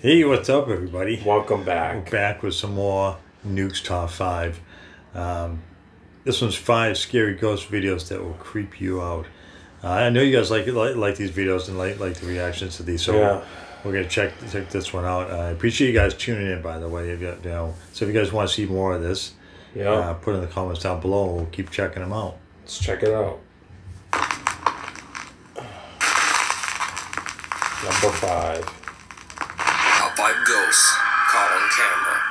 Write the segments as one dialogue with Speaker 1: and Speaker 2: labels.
Speaker 1: Hey, what's up, everybody?
Speaker 2: Welcome back.
Speaker 1: We're back with some more Nukes Top 5. This one's 5 scary ghost videos that will creep you out. I know you guys like these videos and like the reactions to these, so
Speaker 2: Yeah.
Speaker 1: we're gonna check this one out. I appreciate you guys tuning in, by the way. So if you guys want to see more of this, put it in the comments down below. We'll keep checking them out.
Speaker 2: Let's check it out. Number 5.
Speaker 3: Top 5 ghosts caught on camera.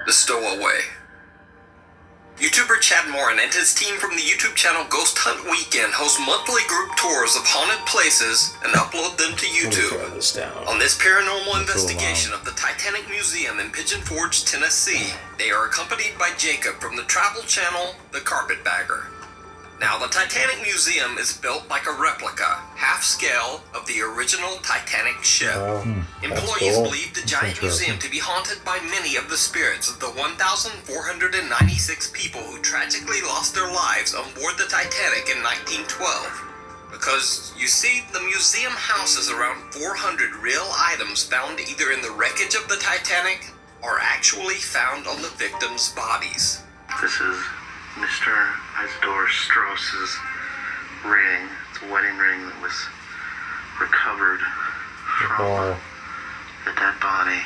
Speaker 3: The Stowaway. YouTuber Chad Morin and his team from the YouTube channel Ghost Hunt Weekend host monthly group tours of haunted places and upload them to YouTube. On this paranormal investigation of the Titanic Museum in Pigeon Forge, Tennessee, they are accompanied by Jacob from the travel channel The Carpetbagger. Now, the Titanic Museum is built like a replica, half-scale, of the original Titanic ship. Employees believe the giant museum to be haunted by many of the spirits of the 1,496 people who tragically lost their lives on board the Titanic in 1912. Because, you see, the museum houses around 400 real items found either in the wreckage of the Titanic or actually found on the victims' bodies.
Speaker 4: This is Mr. Isidore Strauss's ring. It's a wedding ring that was recovered from the dead body.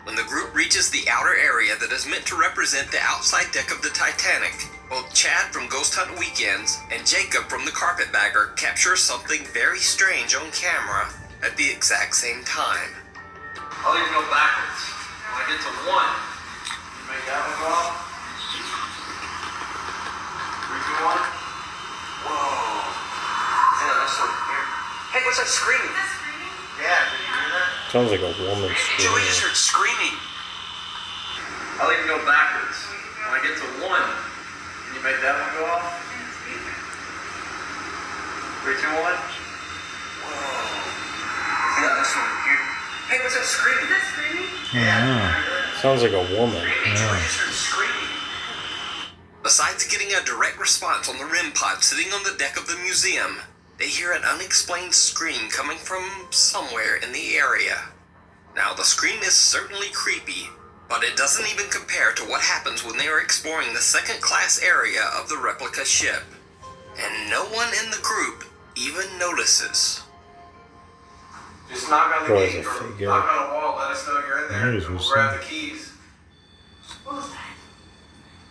Speaker 3: When the group reaches the outer area that is meant to represent the outside deck of the Titanic, both Chad from Ghost Hunt Weekends and Jacob from The Carpetbagger capture something very strange on camera at the exact same time.
Speaker 5: I'll even go backwards. When I get to 1, you make that one go off. 3, 2, 1. Whoa. Yeah, that's so weird. Hey, what's that screaming?
Speaker 6: Is that screaming?
Speaker 5: Yeah, did you hear that?
Speaker 2: Sounds like a woman
Speaker 3: Joey just
Speaker 2: screaming.
Speaker 3: heard screaming.
Speaker 5: I'll even go backwards. When I get to 1, can you make that one go off? 3, 2, 1. Whoa. Yeah, that's so weird. Hey, what's that screaming?
Speaker 6: Is that screaming?
Speaker 1: Yeah.
Speaker 2: Sounds like a woman.
Speaker 5: Joey just heard screaming.
Speaker 3: Besides getting a direct response on the REM pod sitting on the deck of the museum, they hear an unexplained scream coming from somewhere in the area. Now, the scream is certainly creepy, but it doesn't even compare to what happens when they are exploring the second-class area of the replica ship. And no one in the group even notices.
Speaker 5: Just knock on the
Speaker 2: Probably
Speaker 5: gate
Speaker 2: a
Speaker 5: or
Speaker 2: figure.
Speaker 5: knock on a wall. Let us know you're in there.
Speaker 1: There's
Speaker 5: We'll
Speaker 1: what's
Speaker 5: grab
Speaker 1: up.
Speaker 5: the keys.
Speaker 6: What was that?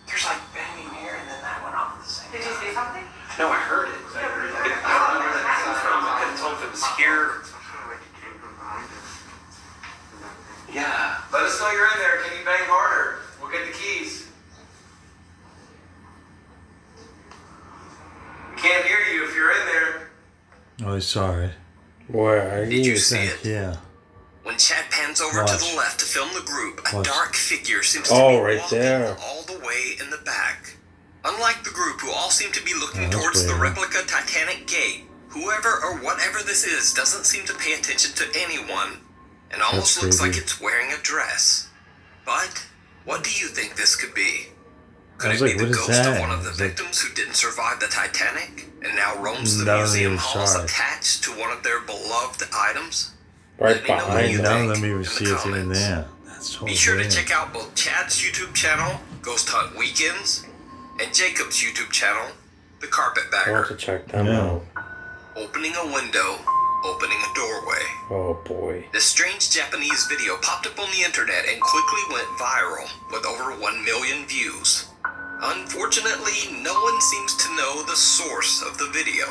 Speaker 5: There's like banging here and then that went off at the same
Speaker 6: Did you say something?
Speaker 5: No, I heard it. I don't know where that came from. I couldn't tell if it was here. Yeah. Let us know you're in there. Can you bang harder? We'll get the keys. We can't hear you if you're in there.
Speaker 1: Oh, sorry.
Speaker 2: Where are
Speaker 3: Did you
Speaker 2: you?
Speaker 3: see it?
Speaker 1: Yeah.
Speaker 3: When Chad pans over to the
Speaker 1: Watch.
Speaker 3: left to film the group, a
Speaker 1: Watch.
Speaker 3: dark figure seems to
Speaker 2: Oh,
Speaker 3: be
Speaker 2: right
Speaker 3: walking
Speaker 2: there.
Speaker 3: all the way in the back. Unlike the group, who all seem to be looking
Speaker 1: that's
Speaker 3: towards the
Speaker 1: weird.
Speaker 3: replica Titanic gate, whoever or whatever this is doesn't seem to pay attention to anyone, and almost looks like
Speaker 1: creepy.
Speaker 3: it's wearing a dress. But what do you think this could be? Could
Speaker 1: I
Speaker 3: it
Speaker 1: was
Speaker 3: be
Speaker 1: like,
Speaker 3: the
Speaker 1: what is
Speaker 3: ghost
Speaker 1: that?
Speaker 3: of one of the
Speaker 1: It's like-
Speaker 3: victims who didn't survive the Titanic and now roams the
Speaker 1: None of
Speaker 3: museum
Speaker 1: them
Speaker 3: halls
Speaker 1: saw it.
Speaker 3: attached to one of their beloved items?
Speaker 2: Right
Speaker 3: Let me know what
Speaker 2: behind
Speaker 3: you
Speaker 2: them.
Speaker 1: None
Speaker 3: think
Speaker 1: of them even
Speaker 3: in the
Speaker 1: see it's even
Speaker 3: comments.
Speaker 1: there. That's so
Speaker 3: Be sure
Speaker 1: weird.
Speaker 3: to check out both Chad's YouTube channel, Ghost Hunt Weekends, and Jacob's YouTube channel, The
Speaker 2: I want
Speaker 3: Carpetbagger.
Speaker 2: to check them
Speaker 1: Yeah.
Speaker 2: out.
Speaker 3: Opening a window, opening a doorway.
Speaker 2: Oh boy.
Speaker 3: This strange Japanese video popped up on the internet and quickly went viral with over 1 million views. Unfortunately, no one seems to know the source of the video,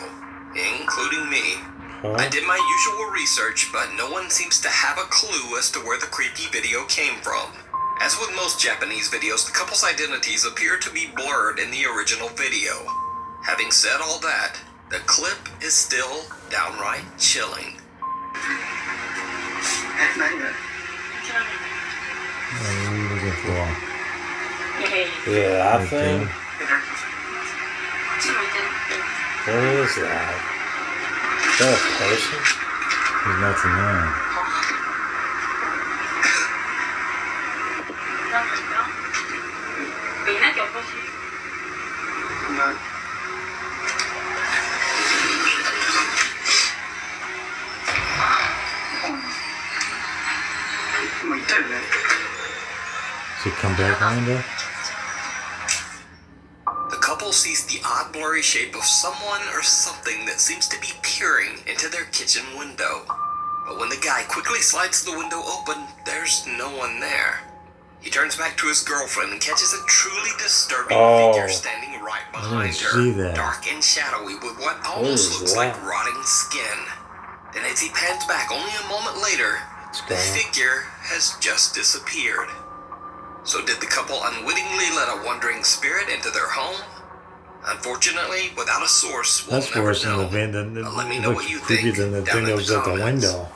Speaker 3: including me. I did my usual research, but no one seems to have a clue as to where the creepy video came from. As with most Japanese videos, the couple's identities appear to be blurred in the original video. Having said all that, the clip is still downright chilling.
Speaker 1: What are you looking for?
Speaker 2: Yeah, that
Speaker 1: Right
Speaker 2: thing. What is that? Is that a person?
Speaker 1: There's nothing there. Does it come back on there?
Speaker 3: The couple sees the odd blurry shape of someone or something that seems to be peering into their kitchen window. But when the guy quickly slides the window open, there's no one there. He turns back to his girlfriend and catches a truly disturbing figure standing right behind her, dark and shadowy with what almost looks like rotting skin. Then as he pans back only a moment later, the figure has just disappeared. So did the couple unwittingly let a wandering spirit into their home? Unfortunately, without a source, we'll
Speaker 1: That's
Speaker 3: never
Speaker 1: worse
Speaker 3: know.
Speaker 1: than the van.
Speaker 3: Let me know what you think
Speaker 1: Than the
Speaker 3: down
Speaker 1: thing
Speaker 3: in
Speaker 1: that was
Speaker 3: the
Speaker 1: at the
Speaker 3: comments.
Speaker 1: window.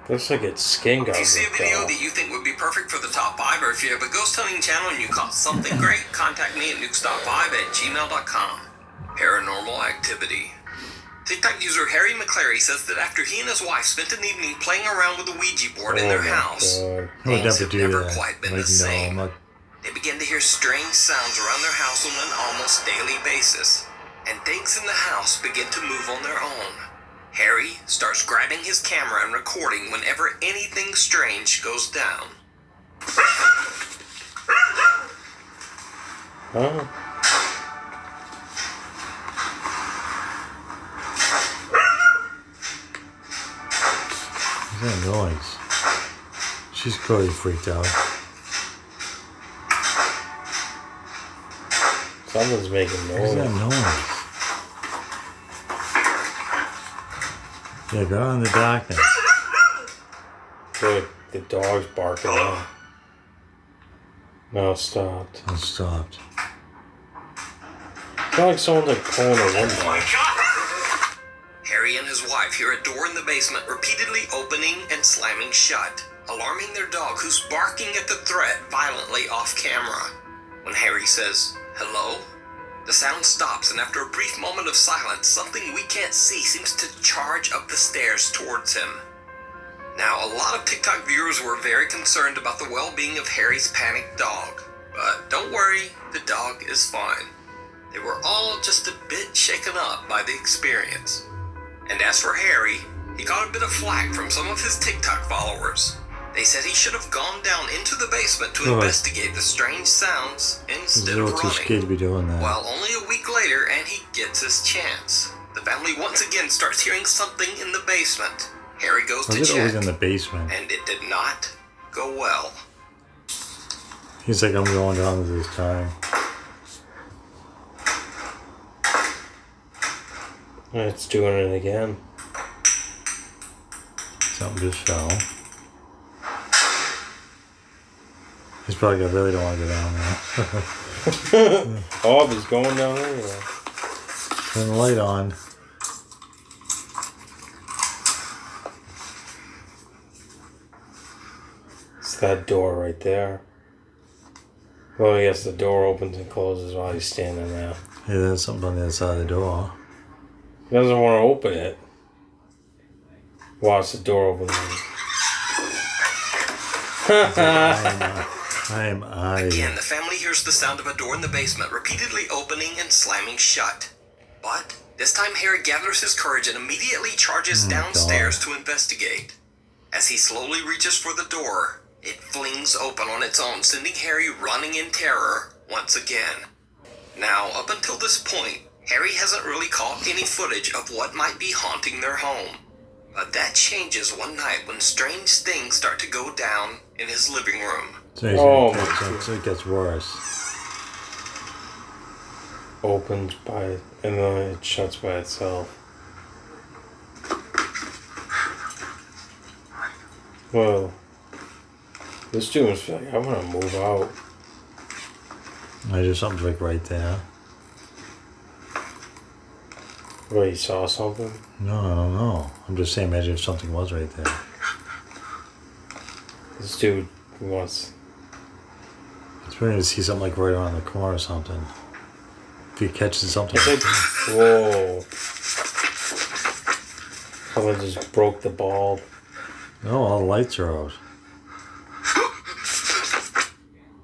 Speaker 2: Looks like its skin got
Speaker 3: If you see a
Speaker 2: ripped
Speaker 3: video
Speaker 2: off.
Speaker 3: that you think would be perfect for the top 5, or if you have a ghost hunting channel and you caught something great, contact me at nukes.5@gmail.com. Paranormal activity. TikTok user Harry McClary says that after he and his wife spent an evening playing around with a Ouija board in their house,
Speaker 1: I would
Speaker 3: things
Speaker 1: never
Speaker 3: have
Speaker 1: do
Speaker 3: never
Speaker 1: that.
Speaker 3: quite been
Speaker 1: Like,
Speaker 3: the same.
Speaker 1: no, I'm not.
Speaker 3: They began to hear strange sounds around their house on an almost daily basis, and things in the house begin to move on their own. Harry starts grabbing his camera and recording whenever anything strange goes down.
Speaker 2: Huh?
Speaker 1: What's that noise? She's clearly freaked out.
Speaker 2: Someone's making
Speaker 1: What's that
Speaker 2: noise.
Speaker 1: noise? Yeah, go out in the darkness.
Speaker 2: Look, the dog's barking out. No, it stopped.
Speaker 1: It stopped.
Speaker 2: It's not like someone's like pulling a window.
Speaker 3: Harry and his wife hear a door in the basement repeatedly opening and slamming shut, alarming their dog, who's barking at the threat violently off camera. When Harry says, "Hello?" the sound stops, and after a brief moment of silence, something we can't see seems to charge up the stairs towards him. Now, a lot of TikTok viewers were very concerned about the well-being of Harry's panicked dog, but don't worry, the dog is fine. They were all just a bit shaken up by the experience. And as for Harry, he got a bit of flack from some of his TikTok followers. They said he should have gone down into the basement to investigate the strange sounds
Speaker 1: He's a
Speaker 3: instead
Speaker 1: little
Speaker 3: of
Speaker 1: too scared to
Speaker 3: running.
Speaker 1: be doing that.
Speaker 3: Well, only a week later, and he gets his chance. The family once again starts hearing something in the basement. Harry goes to
Speaker 1: Was it always
Speaker 3: check,
Speaker 1: in the basement?
Speaker 3: and it did not go well.
Speaker 1: He's like, I'm going down this time.
Speaker 2: It's doing it again.
Speaker 1: Something just fell. He's probably gonna really don't want to go down there.
Speaker 2: Oh, he's going down anyway.
Speaker 1: Turn the light on.
Speaker 2: It's that door right there. Well, I guess the door opens and closes while he's standing there.
Speaker 1: Yeah, there's something on the other side of the door.
Speaker 2: He doesn't want to open it. Watch the door open.
Speaker 1: I am
Speaker 3: Again, the family hears the sound of a door in the basement repeatedly opening and slamming shut. But this time Harry gathers his courage and immediately charges downstairs to investigate. As he slowly reaches for the door, it flings open on its own, sending Harry running in terror once again. Now, up until this point, Harry hasn't really caught any footage of what might be haunting their home. But that changes one night when strange things start to go down in his living room.
Speaker 2: Oh,
Speaker 1: it gets worse.
Speaker 2: Opens by, and then it shuts by itself. Well, this dude was like, I want to move out.
Speaker 1: There's something like right there.
Speaker 2: Wait, he saw something?
Speaker 1: No, I don't know. I'm just saying, imagine if something was right there.
Speaker 2: This dude wants...
Speaker 1: It's better to see something like right around the corner or something. If he catches something.
Speaker 2: It's like, whoa. How I just broke the bulb.
Speaker 1: No, all the lights are out.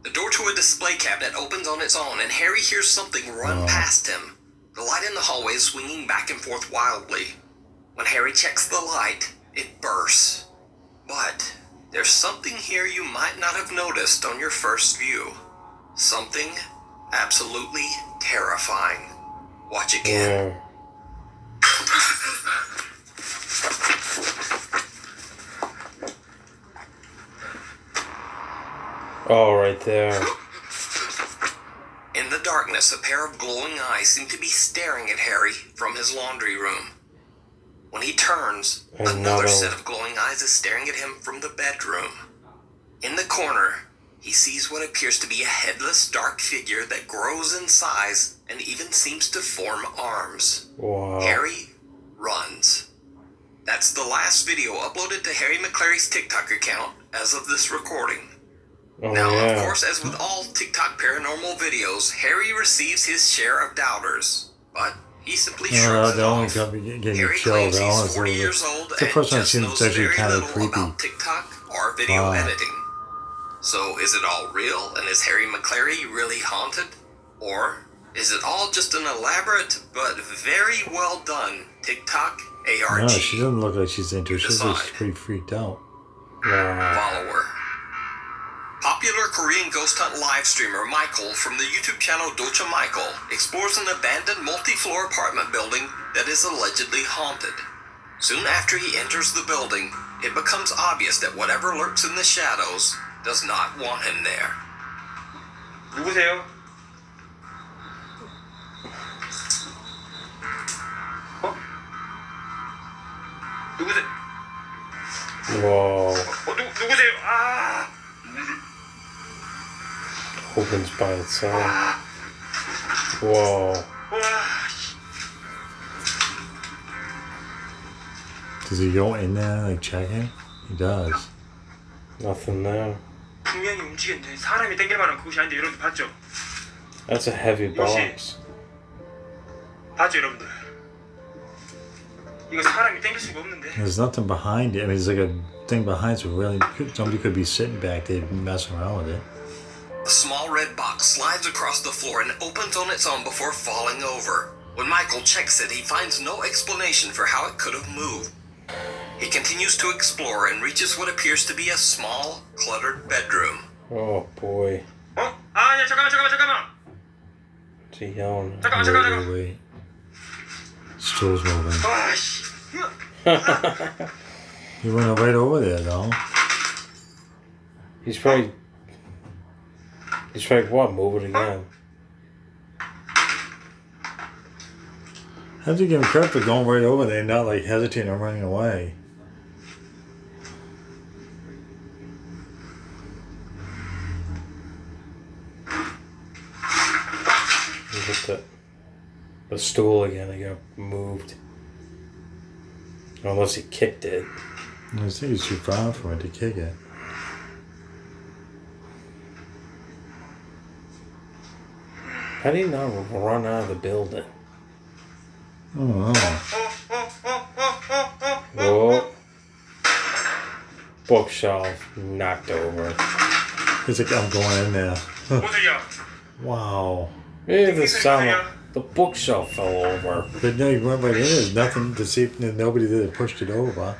Speaker 3: The door to a display cabinet opens on its own, and Harry hears something run past him. The light in the hallway is swinging back and forth wildly. When Harry checks the light, it bursts. But There's something here you might not have noticed on your first view. Something absolutely terrifying. Watch again.
Speaker 2: Yeah. Oh, right there.
Speaker 3: In the darkness, a pair of glowing eyes seem to be staring at Harry from his laundry room. When he turns, another set of glowing eyes is staring at him from the bedroom. In the corner, he sees what appears to be a headless, dark figure that grows in size and even seems to form arms.
Speaker 2: Wow.
Speaker 3: Harry runs. That's the last video uploaded to Harry McClary's TikTok account as of this recording.
Speaker 2: Oh,
Speaker 3: Now,
Speaker 2: yeah.
Speaker 3: of course, as with all TikTok paranormal videos, Harry receives his share of doubters, but he simply shrugs it
Speaker 1: the only
Speaker 3: off.
Speaker 1: company getting
Speaker 3: Harry
Speaker 1: killed.
Speaker 3: claims
Speaker 1: I want
Speaker 3: he's
Speaker 1: to
Speaker 3: 40
Speaker 1: see
Speaker 3: years old
Speaker 1: it's the
Speaker 3: and
Speaker 1: first time I've
Speaker 3: just
Speaker 1: seen
Speaker 3: knows
Speaker 1: it's actually
Speaker 3: very
Speaker 1: kind of
Speaker 3: little
Speaker 1: creepy.
Speaker 3: about TikTok or video editing. So, is it all real, and is Harry McClary really haunted? Or is it all just an elaborate but very well done TikTok ARG?
Speaker 1: No, she doesn't look like she's into it. She looks like she's
Speaker 3: Decide.
Speaker 1: pretty freaked out.
Speaker 3: Follower. Popular Korean ghost hunt live streamer Michael from the YouTube channel Docha Michael explores an abandoned multi-floor apartment building that is allegedly haunted. Soon after he enters the building, it becomes obvious that whatever lurks in the shadows does not want him there.
Speaker 5: 누구세요? 어? 누구세요?
Speaker 2: Whoa.
Speaker 5: 누구세요? 아!
Speaker 2: Opens by itself. Whoa.
Speaker 5: 와.
Speaker 1: Does he go in there like checking? He does.
Speaker 2: Nothing there.
Speaker 5: 분명히 움직였는데 사람이 땡길 만한 그곳이 아닌데 여러분들 봤죠?
Speaker 2: That's a heavy box.
Speaker 5: 봤죠 여러분들? 이거 사람이 땡길 수가 없는데.
Speaker 1: There's nothing behind it. I mean, there's like a thing behind, so really, somebody could be sitting back there messing around with it.
Speaker 3: A small red box slides across the floor and opens on its own before falling over. When Michael checks it, he finds no explanation for how it could have moved. He continues to explore and reaches what appears to be a small, cluttered bedroom.
Speaker 2: Oh boy.
Speaker 5: 어? 아니야 잠깐만.
Speaker 2: What's he yelling?
Speaker 5: 잠깐만.
Speaker 1: Wait. Stool's moving.
Speaker 5: 아씨.
Speaker 1: He went right over there, though.
Speaker 2: He's probably what? Move it again.
Speaker 1: I have to give him credit for going right over there and not like hesitating or running away.
Speaker 2: Look at the stool again. It got moved. Unless he kicked it.
Speaker 1: I think it's too far for it to kick it.
Speaker 2: How do you not run out of the building?
Speaker 1: Oh,
Speaker 2: Whoa. Bookshelf knocked over.
Speaker 1: he's like, I'm going in there.
Speaker 5: 뭔 소리야?
Speaker 1: Wow.
Speaker 2: Hey, the sound. The bookshelf fell over.
Speaker 1: But no, you went right in. There's nothing to see. Nobody did it. Pushed it over.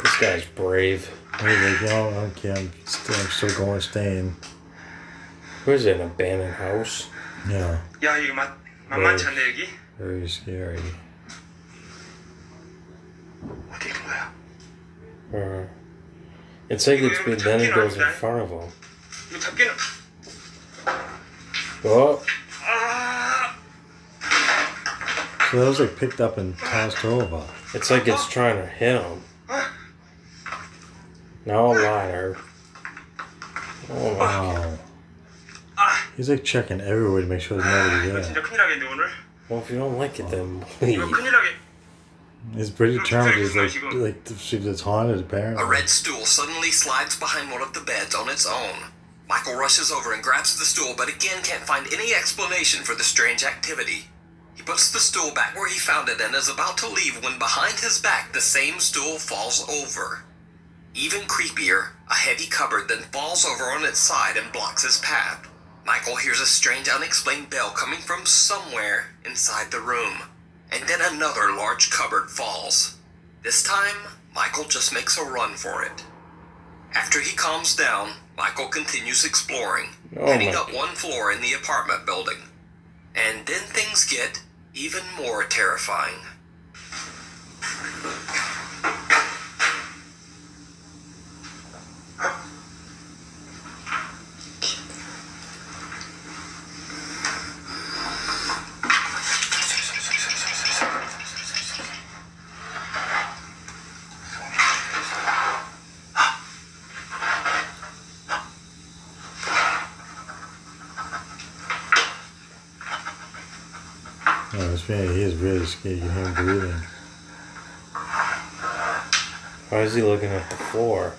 Speaker 2: This guy's brave.
Speaker 1: He's like, well, okay, I'm still going, staying.
Speaker 2: Where's it? An abandoned house?
Speaker 1: Yeah.
Speaker 5: 야 이거 만만치 않네 여기.
Speaker 1: Very scary.
Speaker 5: 어디 있는 거야?
Speaker 2: It's like it's been, then it goes in front of him.
Speaker 5: 이거 잡기는.
Speaker 2: Oh,
Speaker 5: 아.
Speaker 1: So that was like picked up and tossed over.
Speaker 2: it's like it's trying to hit him. No ladder. Oh my.
Speaker 1: Wow. He's like checking everywhere to make sure there's nobody
Speaker 5: 이거 진짜
Speaker 1: there.
Speaker 5: 큰일 나겠네 오늘.
Speaker 2: Well, if you don't like it, then
Speaker 5: 이거
Speaker 2: leave.
Speaker 5: 큰일 나게.
Speaker 1: He's pretty determined. He's like to see if it's haunted, apparently.
Speaker 3: A red stool suddenly slides behind one of the beds on its own. Michael rushes over and grabs the stool, but again can't find any explanation for the strange activity. He puts the stool back where he found it and is about to leave when behind his back the same stool falls over. Even creepier, a heavy cupboard then falls over on its side and blocks his path. Michael hears a strange unexplained bell coming from somewhere inside the room. and then another large cupboard falls. This time, Michael just makes a run for it. After he calms down, Michael continues exploring, heading up one floor in the apartment building. And then things get even more terrifying.
Speaker 1: Oh, this man, he is really scared. You can hear him breathing.
Speaker 2: Why is he looking at the floor?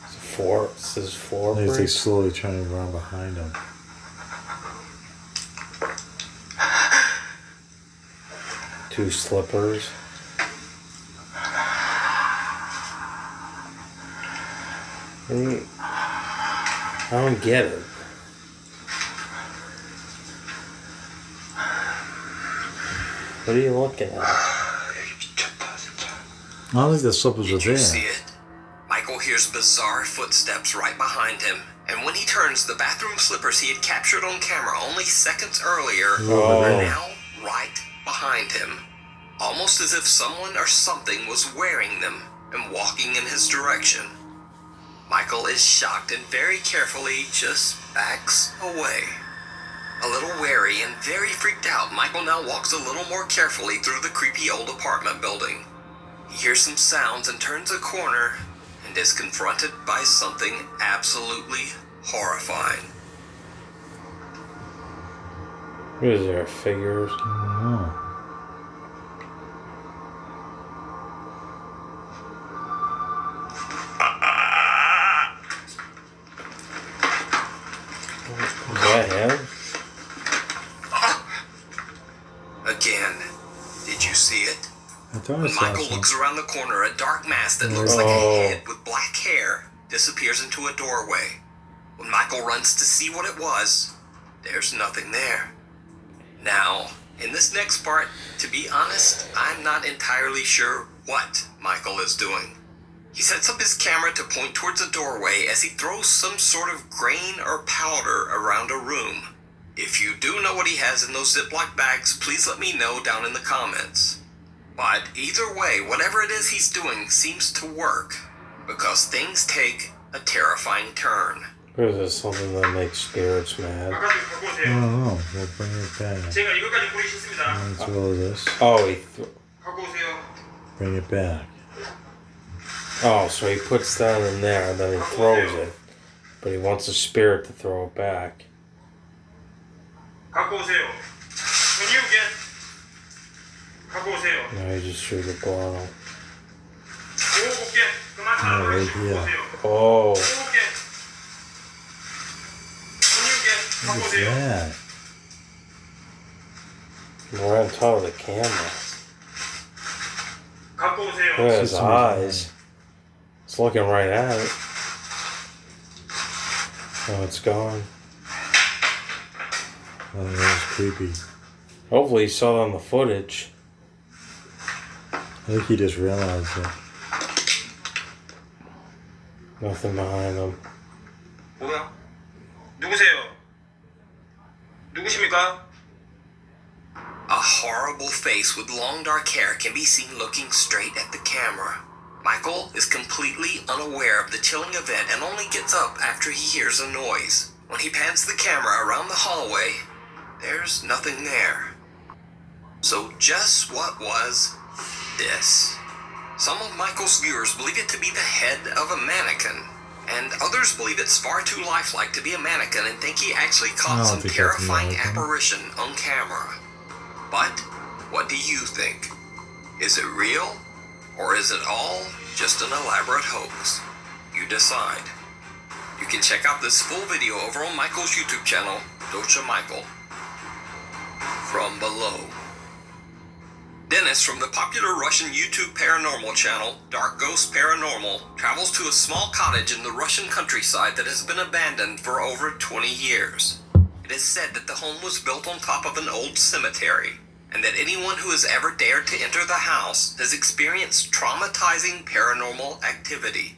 Speaker 2: It's a floor. It says floor.
Speaker 1: He's like slowly turning around behind him.
Speaker 2: Two slippers. I don't get it. What are you looking at?
Speaker 1: I don't think the slippers are
Speaker 3: Did you
Speaker 1: there.
Speaker 3: see it? Michael hears bizarre footsteps right behind him, and when he turns, the bathroom slippers he had captured on camera only seconds earlier are now right behind him. Almost as if someone or something was wearing them and walking in his direction. Michael is shocked and very carefully just backs away. A little wary and very freaked out, Michael now walks a little more carefully through the creepy old apartment building. He hears some sounds and turns a corner and is confronted by something absolutely horrifying.
Speaker 2: What is there? Figures?
Speaker 1: Oh.
Speaker 2: Is that him?
Speaker 3: Again, did you see it?
Speaker 1: I thought I
Speaker 3: When
Speaker 1: saw
Speaker 3: Michael
Speaker 1: something.
Speaker 3: looks around the corner, a dark mass that looks like a head with black hair disappears into a doorway. When Michael runs to see what it was, there's nothing there. Now, in this next part, to be honest, I'm not entirely sure what Michael is doing. He sets up his camera to point towards a doorway as he throws some sort of grain or powder around a room. If you do know what he has in those Ziploc bags, please let me know down in the comments. But either way, whatever it is he's doing seems to work, because things take a terrifying turn.
Speaker 2: Or is this something that makes spirits mad?
Speaker 1: I don't know. We'll bring it back.
Speaker 5: 제가 이것까지 뿌리 씻습니다.
Speaker 1: Let's roll this.
Speaker 2: Oh,
Speaker 5: 갖고 오세요.
Speaker 1: Bring it back.
Speaker 2: oh, so he puts that in there and then he throws it. But he wants the spirit to throw it back.
Speaker 5: 갖고 오세요. When you get 갖고 오세요.
Speaker 2: Now he just threw the bottle.
Speaker 5: 5개 그만
Speaker 1: right
Speaker 5: 갖고
Speaker 1: here.
Speaker 5: 오세요.
Speaker 2: Oh,
Speaker 5: 5개. When you get 갖고
Speaker 1: What is
Speaker 5: 오세요.
Speaker 1: that?
Speaker 2: we're on top of the camera.
Speaker 5: 갖고 오세요.
Speaker 2: Look at his
Speaker 1: See somebody's
Speaker 2: eyes. It's looking right at it. Oh, it's gone.
Speaker 1: Oh, that was creepy.
Speaker 2: Hopefully he saw it on the footage.
Speaker 1: I think he just realized it.
Speaker 2: Nothing behind him.
Speaker 5: 뭐야? 누구세요? 누구십니까?
Speaker 3: A horrible face with long dark hair can be seen looking straight at the camera. Michael is completely unaware of the chilling event and only gets up after he hears a noise. When he pans the camera around the hallway, there's nothing there. So just what was this? Some of Michael's viewers believe it to be the head of a mannequin, and others believe it's far too lifelike to be a mannequin and think he actually
Speaker 1: I
Speaker 3: caught
Speaker 1: don't
Speaker 3: some
Speaker 1: think that's a
Speaker 3: terrifying
Speaker 1: mannequin.
Speaker 3: apparition on camera. But what do you think? Is it real, or is it all just an elaborate hoax? You decide. You can check out this full video over on Michael's YouTube channel, Docha Michael. From below. Dennis from the popular Russian YouTube paranormal channel, Dark Ghost Paranormal, travels to a small cottage in the Russian countryside that has been abandoned for over 20 years. It is said that the home was built on top of an old cemetery, and that anyone who has ever dared to enter the house has experienced traumatizing paranormal activity.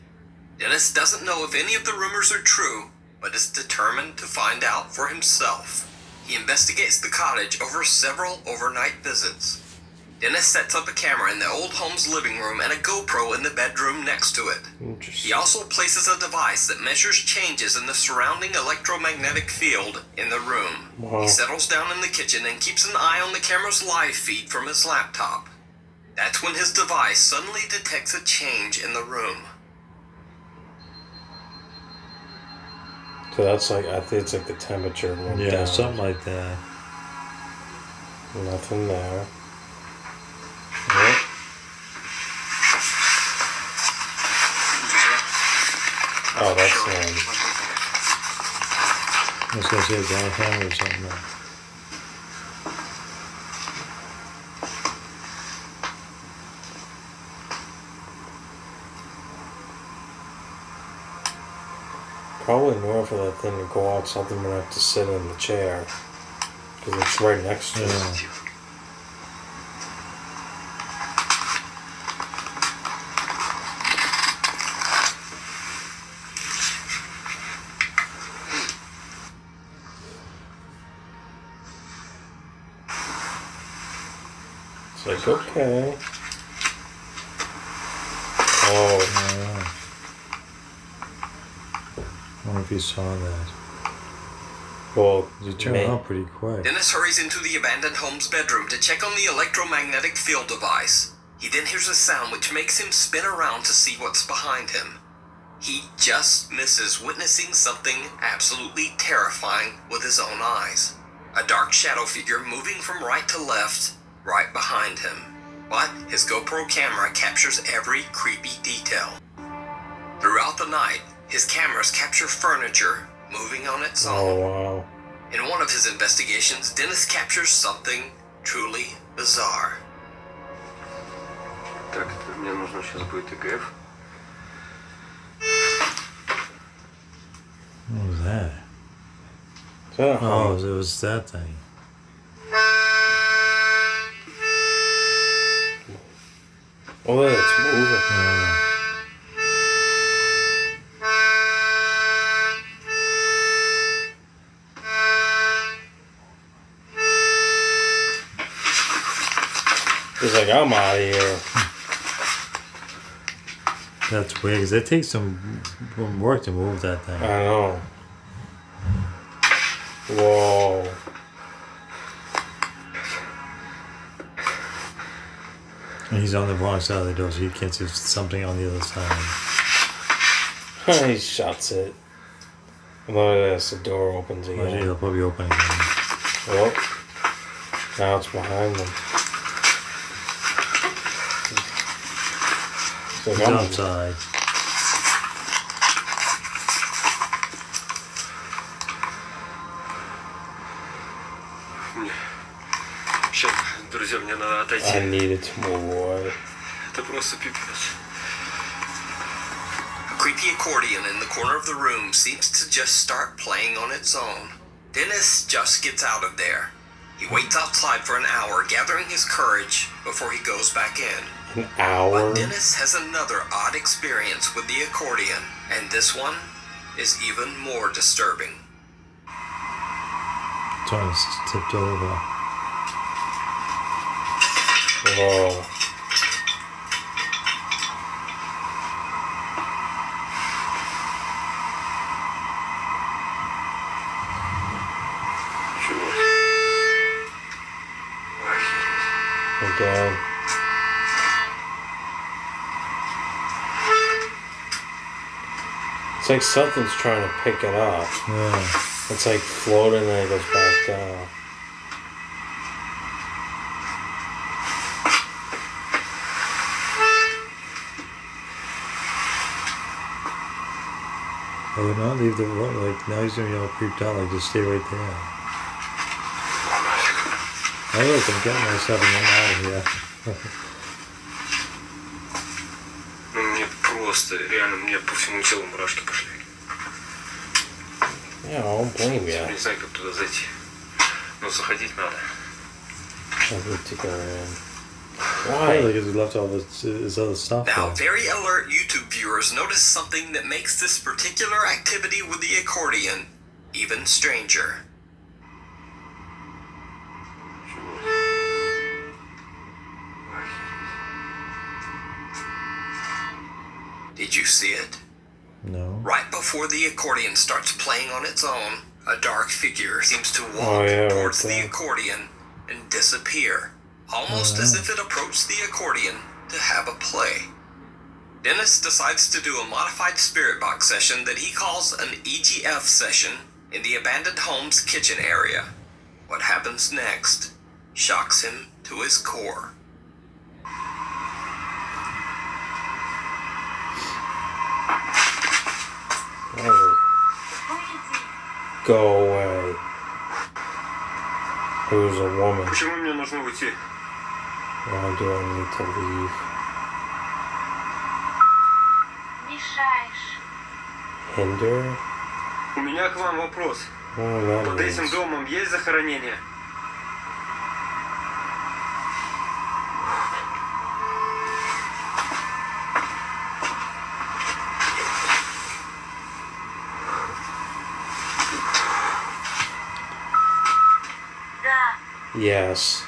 Speaker 3: Dennis doesn't know if any of the rumors are true, but is determined to find out for himself. He investigates the cottage over several overnight visits. Dennis sets up a camera in the old home's living room and a GoPro in the bedroom next to it. He also places a device that measures changes in the surrounding electromagnetic field in the room.
Speaker 2: Wow.
Speaker 3: He settles down in the kitchen and keeps an eye on the camera's live feed from his laptop. That's when his device suddenly detects a change in the room.
Speaker 2: So that's like, I think it's like the temperature went
Speaker 1: Yeah,
Speaker 2: down.
Speaker 1: something like that.
Speaker 2: Nothing there. Yep. Oh, that's him.
Speaker 1: I was gonna say a jackhammer or something. Like.
Speaker 2: Probably in order for that thing to go out, something would have to sit in the chair. Because it's right next to it. It's like, okay. Oh,
Speaker 1: I wonder if you saw that.
Speaker 2: well,
Speaker 1: You turned out pretty quick.
Speaker 3: Dennis hurries into the abandoned home's bedroom to check on the electromagnetic field device. He then hears a sound which makes him spin around to see what's behind him. He just misses witnessing something absolutely terrifying with his own eyes. A dark shadow figure moving from right to left, right behind him. But his GoPro camera captures every creepy detail. Throughout the night, his cameras capture furniture moving on its own.
Speaker 2: oh wow.
Speaker 3: In one of his investigations, Dennis captures something truly bizarre.
Speaker 5: Так, мне нужно сейчас будет ИГФ.
Speaker 1: What was that?
Speaker 2: Yeah.
Speaker 1: Oh, it was that thing.
Speaker 2: Oh, it's moving. He's like, I'm out of here.
Speaker 1: That's weird, because it takes some work to move that thing.
Speaker 2: I know. Whoa.
Speaker 1: And he's on the wrong side of the door, so you can't see something on the other side.
Speaker 2: He shuts it. Look at this, the door opens
Speaker 1: Well,
Speaker 2: again.
Speaker 1: he'll probably open again.
Speaker 2: Oh. Now it's behind them. It's like,
Speaker 1: He's
Speaker 2: I'm
Speaker 1: outside.
Speaker 5: Сейчас, друзья, мне надо
Speaker 2: I
Speaker 5: отойти.
Speaker 2: needed to move away.
Speaker 5: Это просто пипец.
Speaker 3: A creepy accordion in the corner of the room seems to just start playing on its own. Dennis just gets out of there. He waits outside for an hour, gathering his courage before he goes back in.
Speaker 2: An hour?
Speaker 3: But Dennis has another odd experience with the accordion, and this one is even more disturbing.
Speaker 1: Trying to tipped over.
Speaker 2: Whoa.
Speaker 5: Чего?
Speaker 2: Again. It's like something's trying to pick it up.
Speaker 1: Yeah.
Speaker 2: It's like floating and then it goes back down.
Speaker 1: I would not leave the room. Like, now he's gonna be all creeped out. Like, just stay right there. Oh, look, I'm getting myself and getting out of here.
Speaker 5: Ну, мне просто, реально, мне по всему телу мурашки пошли.
Speaker 2: Yeah, I don't blame you.
Speaker 5: Не знаю, как туда зайти. Но заходить надо.
Speaker 2: I need to go in.
Speaker 1: Probably
Speaker 2: Why?
Speaker 1: because he left all his other stuff
Speaker 3: Now,
Speaker 1: there.
Speaker 3: very alert YouTube viewers notice something that makes this particular activity with the accordion even stranger. Did you see it?
Speaker 1: No.
Speaker 3: Right before the accordion starts playing on its own, a dark figure seems to walk
Speaker 2: Oh, yeah,
Speaker 3: towards
Speaker 2: right
Speaker 3: the
Speaker 2: there.
Speaker 3: accordion and disappear, almost as if it approached the accordion to have a play. Dennis decides to do a modified spirit box session that he calls an EGF session in the abandoned home's kitchen area. What happens next shocks him to his core.
Speaker 2: Oh, go away. Who's a woman?
Speaker 5: Почему мне нужно уйти?
Speaker 2: Why do I need to leave?
Speaker 6: Мешаешь.
Speaker 2: Hinder?
Speaker 5: У меня к вам вопрос.
Speaker 2: Oh, that
Speaker 5: Под этим
Speaker 2: means...
Speaker 5: домом есть захоронение?
Speaker 6: Да,
Speaker 2: Yes.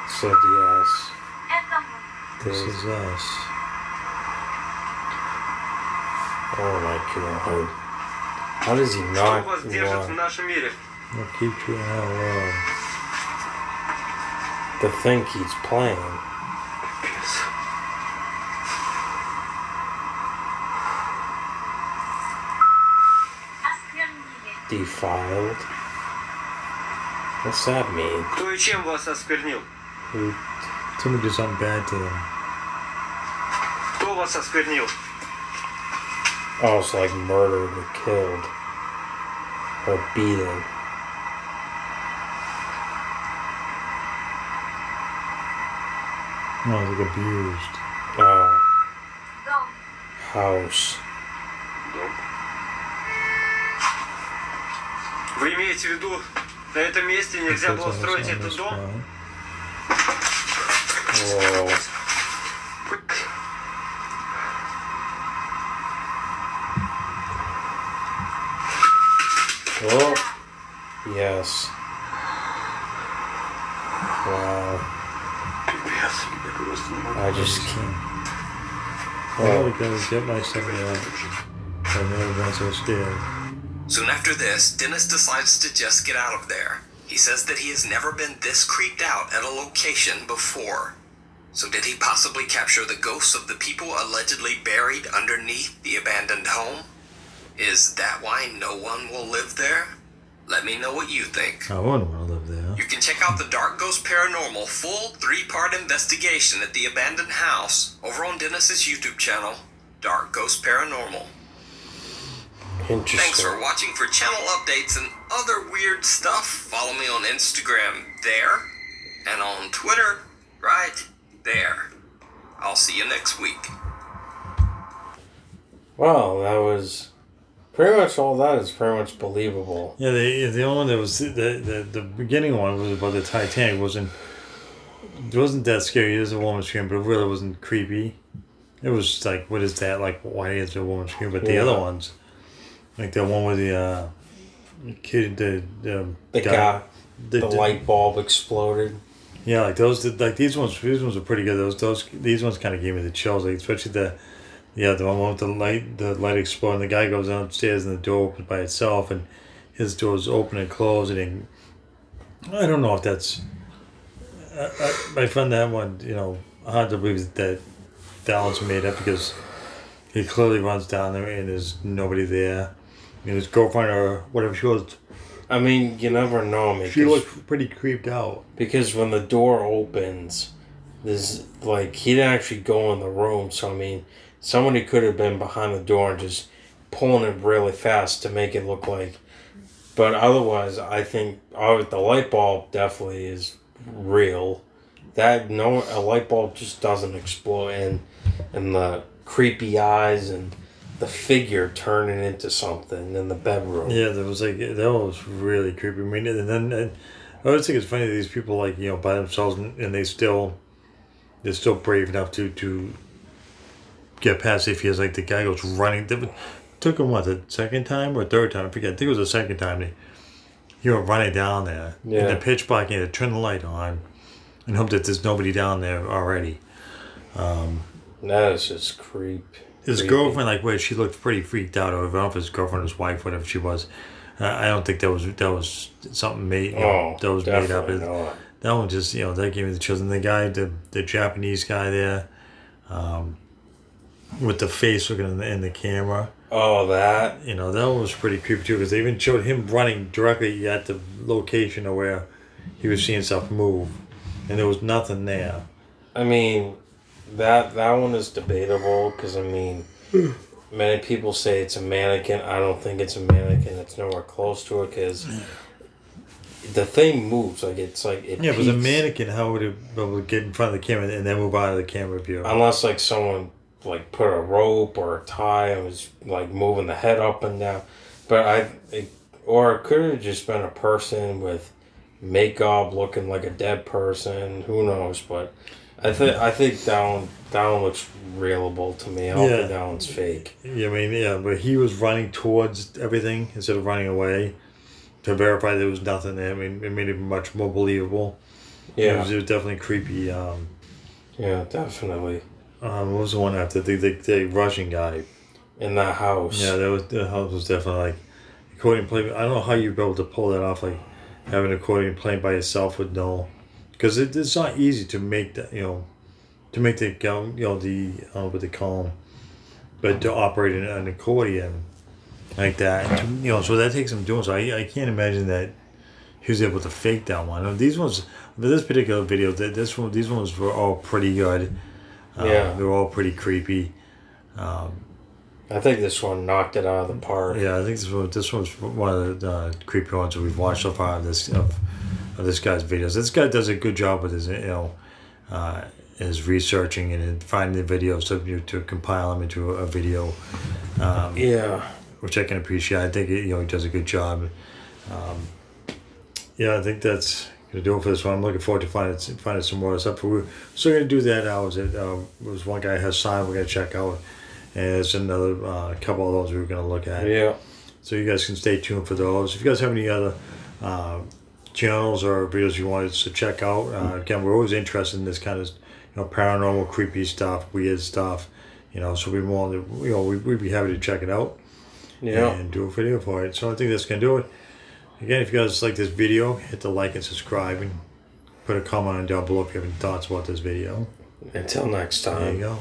Speaker 2: Said yes.
Speaker 6: это мы.
Speaker 1: This is us.
Speaker 2: Oh my god. How does he
Speaker 5: Что
Speaker 2: not
Speaker 5: вас держит в
Speaker 2: run?
Speaker 5: нашем мире?
Speaker 1: We'll keep you hello.
Speaker 2: The thing keeps playing.
Speaker 6: Осквернили.
Speaker 2: Defiled? What's that mean?
Speaker 5: Кто и чем вас осквернил?
Speaker 1: Somebody did something bad to them.
Speaker 5: Кто вас осквернил?
Speaker 2: Oh, it's like murdered or killed. Or beaten.
Speaker 1: No, like abused.
Speaker 2: Oh,
Speaker 6: Дом.
Speaker 2: house.
Speaker 5: Вы имеете в виду, на этом месте нельзя было строить этот дом?
Speaker 2: Whoa. Oh, yes. Wow. I just can't.
Speaker 1: Oh,
Speaker 2: Oh,
Speaker 1: gotta get myself out. I've never been so scared.
Speaker 3: Soon after this, Dennis decides to just get out of there. He says that he has never been this creeped out at a location before. So did he possibly capture the ghosts of the people allegedly buried underneath the abandoned home? Is that why no one will live there? Let me know what you think.
Speaker 1: I wouldn't want to live there.
Speaker 3: You can check out the Dark Ghost Paranormal full 3-part investigation at the abandoned house over on Dennis's YouTube channel, Dark Ghost Paranormal. Thanks
Speaker 2: interesting.
Speaker 3: for watching. For channel updates and other weird stuff, follow me on Instagram there, and on Twitter right there. I'll see you next week.
Speaker 2: Well, that was pretty much all that is pretty much believable.
Speaker 1: Yeah, the only one that was the beginning one was about the Titanic. It wasn't that scary. It is a woman scream, but it really wasn't creepy. It was like, what is that? Like, why is a woman scream? But the
Speaker 2: Yeah.
Speaker 1: other ones, like the one with the kid,
Speaker 2: The guy, the light bulb exploded.
Speaker 1: Yeah, like those, like these ones are pretty good. These ones kind of gave me the chills. Like especially the one with the light exploding. The guy goes downstairs and the door opens by itself, and his doors open and close. And I don't know if that's. I find that one, hard to believe that one's made up because he clearly runs down there and there's nobody there. His girlfriend or whatever she was.
Speaker 2: I mean, you never know, man.
Speaker 1: She looked pretty creeped out.
Speaker 2: Because when the door opens, there's like he didn't actually go in the room. So I mean, somebody could have been behind the door and just pulling it really fast to make it look like. But otherwise, I think the light bulb definitely is real. A light bulb just doesn't explode, and the creepy eyes and the figure turning into something in the bedroom.
Speaker 1: Yeah, that was really creepy. I mean, and then I always think it's funny that these people like by themselves and they're still brave enough to get past. It feels like the guy goes running. Took him the second time or third time? I forget. I think it was the second time. He went running down there in the pitch black. He had to turn the light on and hope that there's nobody down there already.
Speaker 2: That is just creepy.
Speaker 1: His girlfriend, like, where she looked pretty freaked out. Or I don't know if his girlfriend or his wife, whatever she was. I don't think that was something made. That was made up.
Speaker 2: Not.
Speaker 1: That one just that gave me the chills. And the guy, the Japanese guy there, with the face looking in the camera.
Speaker 2: Oh, that
Speaker 1: that one was pretty creepy too because they even showed him running directly at the location of where he was seeing stuff move, and there was nothing there.
Speaker 2: I mean, that one is debatable because many people say it's a mannequin. I don't think it's a mannequin. It's nowhere close to it because the thing moves like it.
Speaker 1: Yeah, if it was a mannequin, how would it be able to get in front of the camera and then move out of the camera view?
Speaker 2: Unless like someone like put a rope or a tie and was like moving the head up and down, but or it could have just been a person with makeup looking like a dead person. Who knows? But I think that one looks realable to me. I don't think that one's fake.
Speaker 1: Yeah, but he was running towards everything instead of running away to verify there was nothing there. It made it much more believable.
Speaker 2: Yeah,
Speaker 1: it was definitely creepy.
Speaker 2: Yeah, definitely.
Speaker 1: What was the one after the Russian guy
Speaker 2: in that house?
Speaker 1: Yeah, the house was definitely like accordion playing. I don't know how you'd be able to pull that off, like having an accordion playing by yourself with no, because it's not easy to make that to make the what they call them, but to operate an accordion like that, so that takes some doing. So I can't imagine that he was able to fake that one. These ones, for this particular video, these ones were all pretty good. They were all pretty creepy.
Speaker 2: I think this one knocked it out of the park.
Speaker 1: Yeah, I think this was one of the creepy ones that we've watched so far of this guy's videos. This guy does a good job with his researching and finding the videos to compile them into a video. Which I can appreciate. I think he does a good job. I think that's gonna do it for this one. I'm looking forward to finding some more stuff. We're still gonna do that. Was one guy has signed. We're gonna check out, and there's another couple of those we were gonna look at.
Speaker 2: Yeah.
Speaker 1: So you guys can stay tuned for those. If you guys have any other channels or videos you want us to check out, again, we're always interested in this kind of paranormal, creepy stuff, weird stuff. So we'd be happy to check it out.
Speaker 2: Yeah.
Speaker 1: And do a video for it. So I think that's gonna do it. Again, if you guys like this video, hit the like and subscribe and put a comment down below if you have any thoughts about this video.
Speaker 2: Until next time.
Speaker 1: There you go.